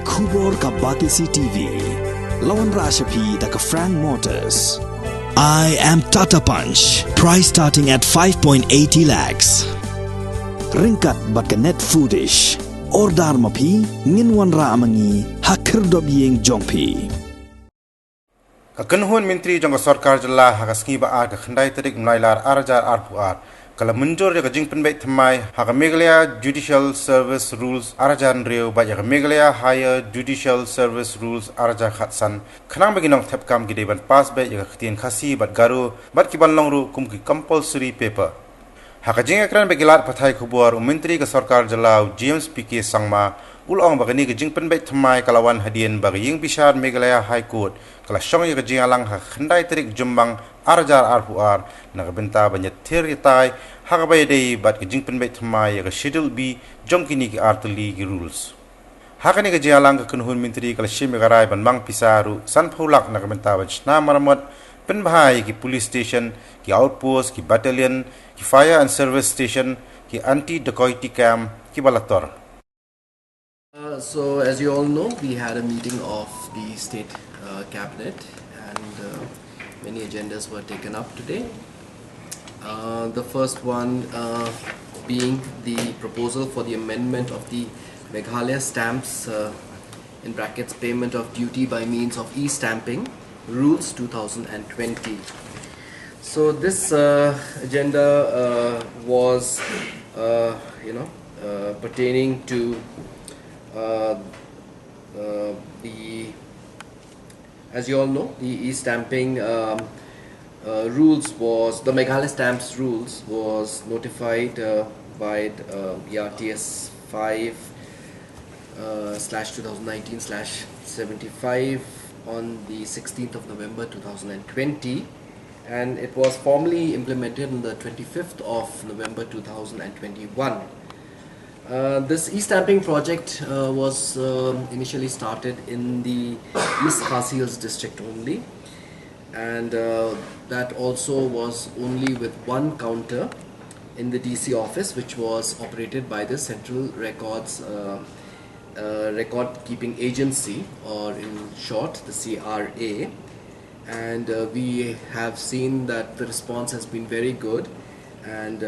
Kubor ka Batisi TV. Lawan Rashapi da ka Frank Motors. I am Tata Punch. Price starting at 5.80 lakhs. Ringkat bat ka net foodish. Ordar mapi nginwan ra amangi hakir dobyeng jongpi. Kakenhun Menteri Jangka Sarkar Jala Hakaski Baar Kakhandai Tarik Mlailar Arajar Arpuar Kala Munjur Jaga Jing Pynbeit Thymmai Hakamegalaya Judicial Service Rules Arajan Reo Ba Jaga Megalaya Higher Judicial Service Rules Arajar Khatsan Khanang Baginong Thepkam Gide Ban Pass Ba Jaga Khtian Khasi Bat Garu Bat Kiban Longru Kumki Compulsory Paper Hakajing Ekran Bagilat Pathai Kubur Menteri Ka Sarkar Jala James PK Sangma Ulong bagani ke Jing Pynbeit Thymmai kalawan hadian bagi ying bishar Meghalaya High Court kala syong ye ke jing alang ha khandai tarik jumbang arjar arpuar na benta banyat thir tai ha bay dei bat ke Jing Pynbeit Thymmai ye ke schedule B jongkini ke artuli ke rules ha kani ke jing alang ke kunhun menteri kala shim garai ban mang pisaru san phulak na benta bachna maramat penbhai ki police station ki outpost ki battalion ki fire and service station ki anti dacoity camp ki balator. So, as you all know, we had a meeting of the state cabinet and many agendas were taken up today. The first one being the proposal for the amendment of the Meghalaya stamps in brackets payment of duty by means of e-stamping rules 2020. So this agenda was pertaining to as you all know, the e-stamping rules was, the Meghalaya stamps rules was notified by ERTS 5/2019/75 on the 16th of November 2020, and it was formally implemented on the 25th of November 2021. This e-stamping project was initially started in the East Khasi Hills district only, and that also was only with one counter in the DC office, which was operated by the Central Records Record Keeping Agency, or in short the CRA, and we have seen that the response has been very good, and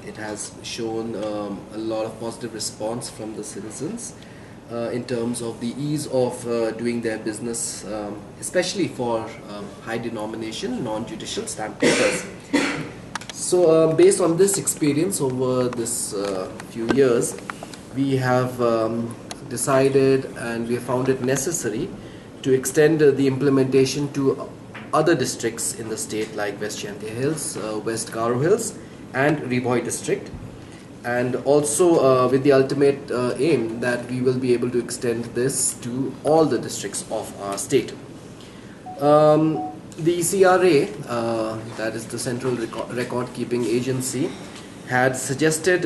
it has shown a lot of positive response from the citizens in terms of the ease of doing their business, especially for high denomination non-judicial stamp papers. So based on this experience over this few years, we have decided and we have found it necessary to extend the implementation to other districts in the state like West Chianti Hills, West Garo Hills and Ribhoi district, and also with the ultimate aim that we will be able to extend this to all the districts of our state. The CRA, that is the Central Record Keeping Agency, had suggested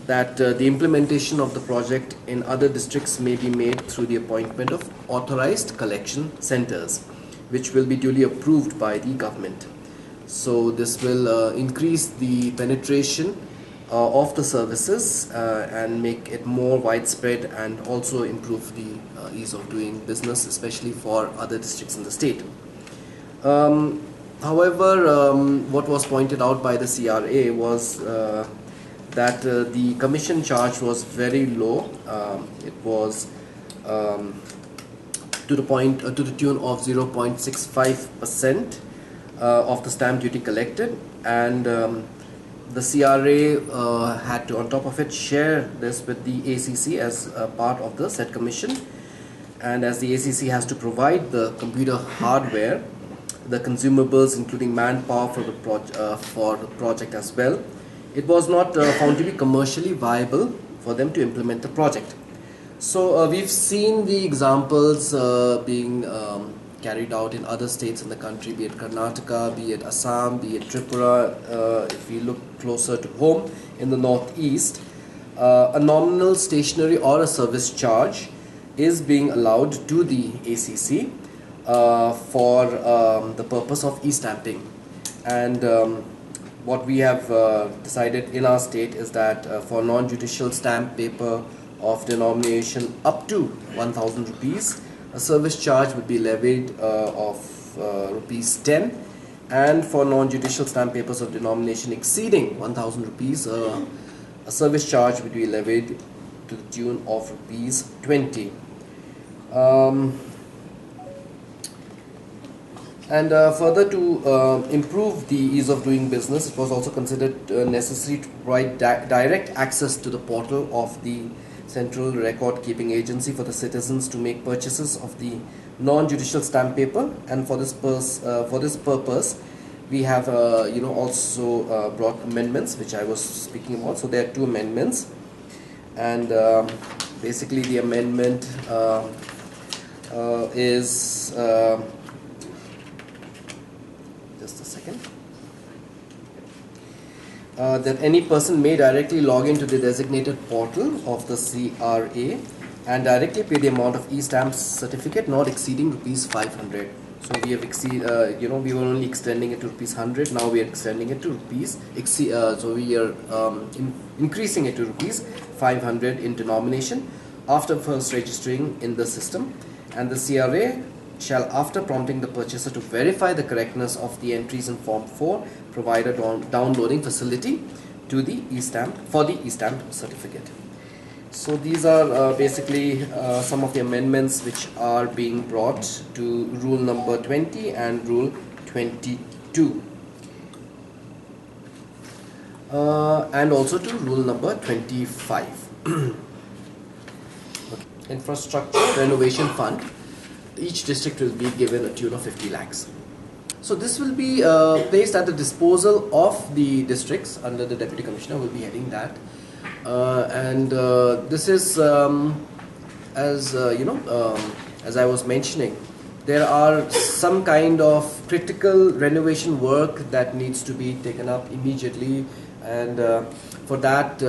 that the implementation of the project in other districts may be made through the appointment of authorized collection centers, which will be duly approved by the government. So this will increase the penetration of the services and make it more widespread, and also improve the ease of doing business, especially for other districts in the state. However, what was pointed out by the CRA was that the commission charge was very low. It was to the tune of 0.65% of the stamp duty collected, and the CRA had to, on top of it, share this with the ACC as a part of the said commission, and as the ACC has to provide the computer hardware, the consumables including manpower for the project as well, it was not found to be commercially viable for them to implement the project. So we've seen the examples being carried out in other states in the country, be it Karnataka, be it Assam, be it Tripura. If we look closer to home in the northeast, a nominal stationery or a service charge is being allowed to the ACC for the purpose of e-stamping. And what we have decided in our state is that for non-judicial stamp paper of denomination up to 1000 rupees, a service charge would be levied of rupees 10, and for non-judicial stamp papers of denomination exceeding 1000 rupees, a service charge would be levied to the tune of rupees 20. Further to improve the ease of doing business, it was also considered necessary to provide direct access to the portal of the Central Record Keeping Agency for the citizens to make purchases of the non-judicial stamp paper, and for this purpose we have also brought amendments which I was speaking about. So there are two amendments, and basically the amendment is just a second. That any person may directly log into the designated portal of the CRA and directly pay the amount of e-stamp certificate not exceeding rupees 500. So we have we were only extending it to rupees 100. Now we are extending it to rupees. So we are increasing it to rupees 500 in denomination after first registering in the system, and the CRA shall, after prompting the purchaser to verify the correctness of the entries in Form 4, provide a downloading facility to the e-stamp for the e-stamp certificate. So these are basically some of the amendments which are being brought to rule number 20 and rule 22, and also to rule number 25. Infrastructure Renovation Fund. Each district will be given a tune of 50 lakhs. So this will be placed at the disposal of the districts under the Deputy Commissioner, will be heading that. This is as I was mentioning, there are some kind of critical renovation work that needs to be taken up immediately, and for that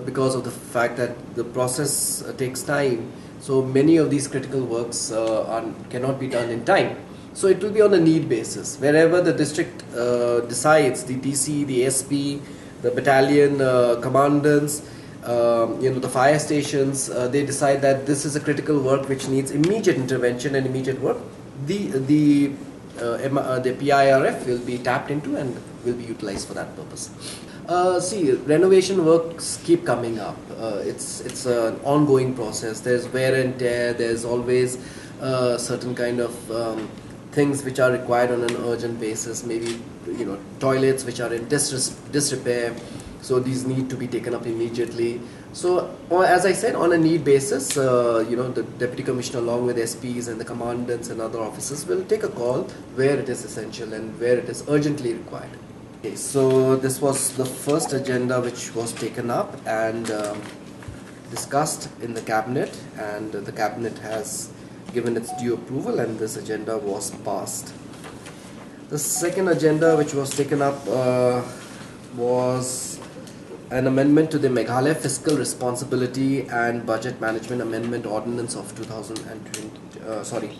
because of the fact that the process takes time, so many of these critical works cannot be done in time. So it will be on a need basis. Wherever the district decides, the DC, the SP, the battalion commandants, the fire stations, they decide that this is a critical work which needs immediate intervention and immediate work, the PIRF will be tapped into and will be utilized for that purpose. Renovation works keep coming up. It's an ongoing process. There's wear and tear. There's always certain kind of things which are required on an urgent basis. Maybe toilets which are in disrepair. So these need to be taken up immediately. So as I said, on a need basis, the Deputy Commissioner along with SPs and the commandants and other officers will take a call where it is essential and where it is urgently required. Okay, so this was the first agenda which was taken up and discussed in the cabinet, and the cabinet has given its due approval, and this agenda was passed. The second agenda which was taken up was an amendment to the Meghalaya Fiscal Responsibility and Budget Management Amendment Ordinance of 2020.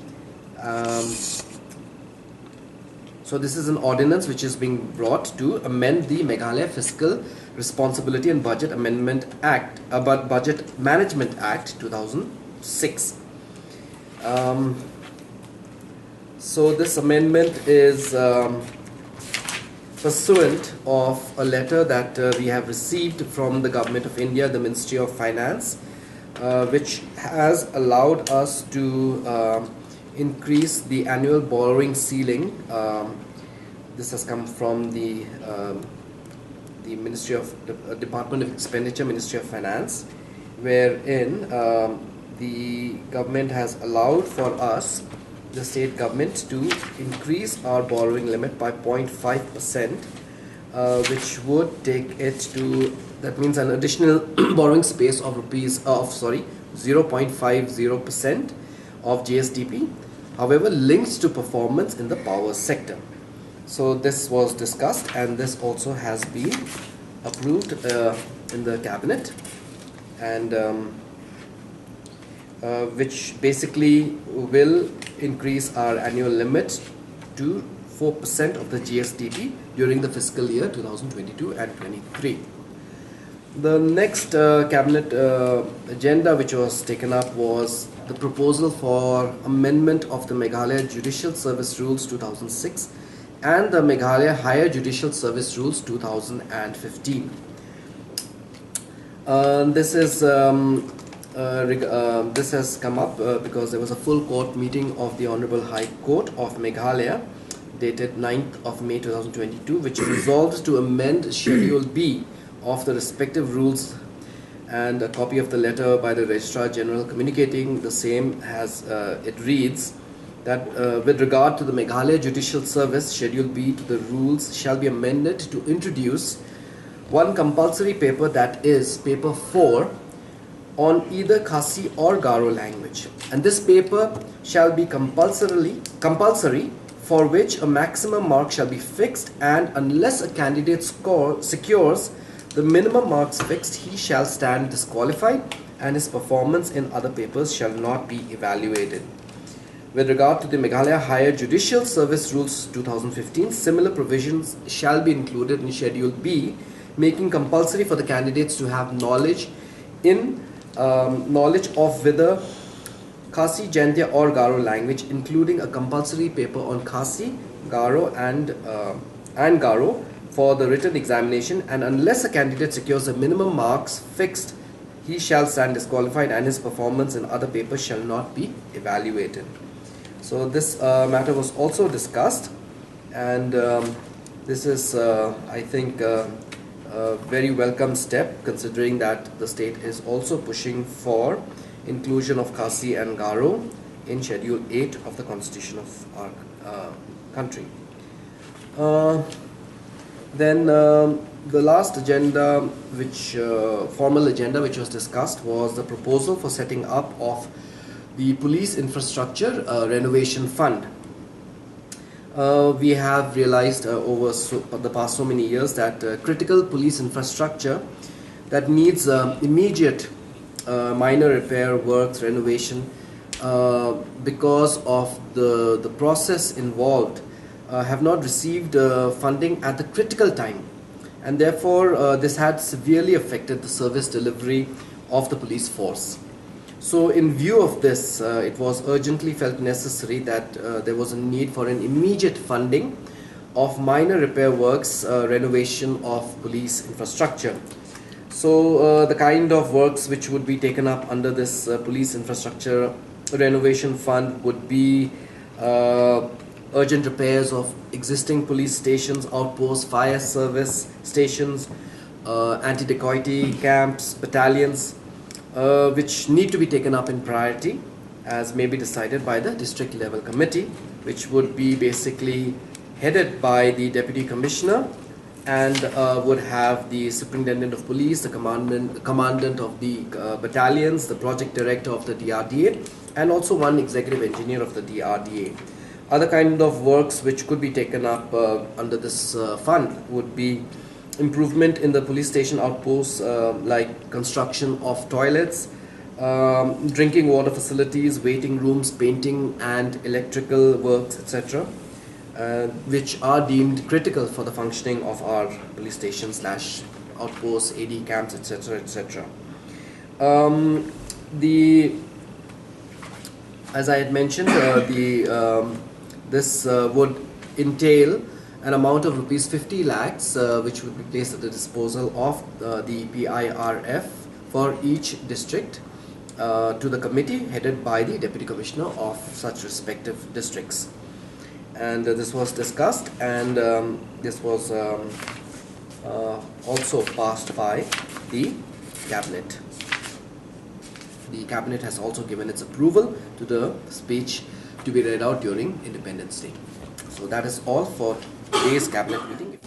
So this is an ordinance which is being brought to amend the Meghalaya Fiscal Responsibility and Budget Amendment Act, Budget Management Act 2006. So this amendment is pursuant of a letter that we have received from the Government of India, the Ministry of Finance, which has allowed us to increase the annual borrowing ceiling. This has come from the Ministry of Department of Expenditure, Ministry of Finance, wherein the government has allowed for us, the state government, to increase our borrowing limit by 0.5%, which would take it to, that means an additional borrowing space of 0.50% of GSDP, however linked to performance in the power sector. So this was discussed, and this also has been approved in the cabinet, and which basically will increase our annual limit to 4% of the GSDP during the fiscal year 2022 and 23. The next cabinet agenda which was taken up was the proposal for amendment of the Meghalaya Judicial Service Rules 2006 and the Meghalaya Higher Judicial Service Rules 2015. This has come up because there was a full court meeting of the Honorable High Court of Meghalaya dated 9th of May 2022, which resolved to amend Schedule B of the respective rules, and a copy of the letter by the Registrar General communicating the same has it reads that with regard to the Meghalaya Judicial Service, Schedule B to the rules shall be amended to introduce one compulsory paper, that is paper 4, on either Khasi or Garo language, and this paper shall be compulsory, for which a maximum mark shall be fixed, and unless a candidate secures the minimum marks fixed, he shall stand disqualified and his performance in other papers shall not be evaluated. With regard to the Meghalaya Higher Judicial Service Rules 2015, similar provisions shall be included in Schedule B, making compulsory for the candidates to have knowledge of whether Khasi, Jaintia or Garo language, including a compulsory paper on Khasi, Garo and Garo for the written examination, and unless a candidate secures the minimum marks fixed, he shall stand disqualified and his performance in other papers shall not be evaluated. So this matter was also discussed, and this is I think a very welcome step, considering that the state is also pushing for inclusion of Khasi and Garo in Schedule 8 of the Constitution of our country. Then the last agenda, formal agenda which was discussed, was the proposal for setting up of the Police Infrastructure Renovation Fund. We have realized over the past so many years that critical police infrastructure that needs immediate minor repair works, renovation, because of the process involved, have not received funding at the critical time, and therefore this had severely affected the service delivery of the police force. So in view of this, it was urgently felt necessary that there was a need for an immediate funding of minor repair works, renovation of police infrastructure. So the kind of works which would be taken up under this police infrastructure renovation fund would be urgent repairs of existing police stations, outposts, fire service stations, anti-dacoity camps, battalions, which need to be taken up in priority, as may be decided by the district level committee, which would be basically headed by the Deputy Commissioner, and would have the Superintendent of Police, the Commandant of the battalions, the Project Director of the DRDA, and also one Executive Engineer of the DRDA. Other kind of works which could be taken up under this fund would be improvement in the police station outposts, like construction of toilets, drinking water facilities, waiting rooms, painting and electrical works, etc., which are deemed critical for the functioning of our police stations / outposts, AD camps, etc., etc. As I had mentioned, this would entail an amount of rupees 50 lakhs, which would be placed at the disposal of the PIRF for each district, to the committee headed by the Deputy Commissioner of such respective districts. And this was discussed, and this was also passed by the Cabinet. The Cabinet has also given its approval to the speech to be read out during Independence Day. So that is all for today's Cabinet meeting.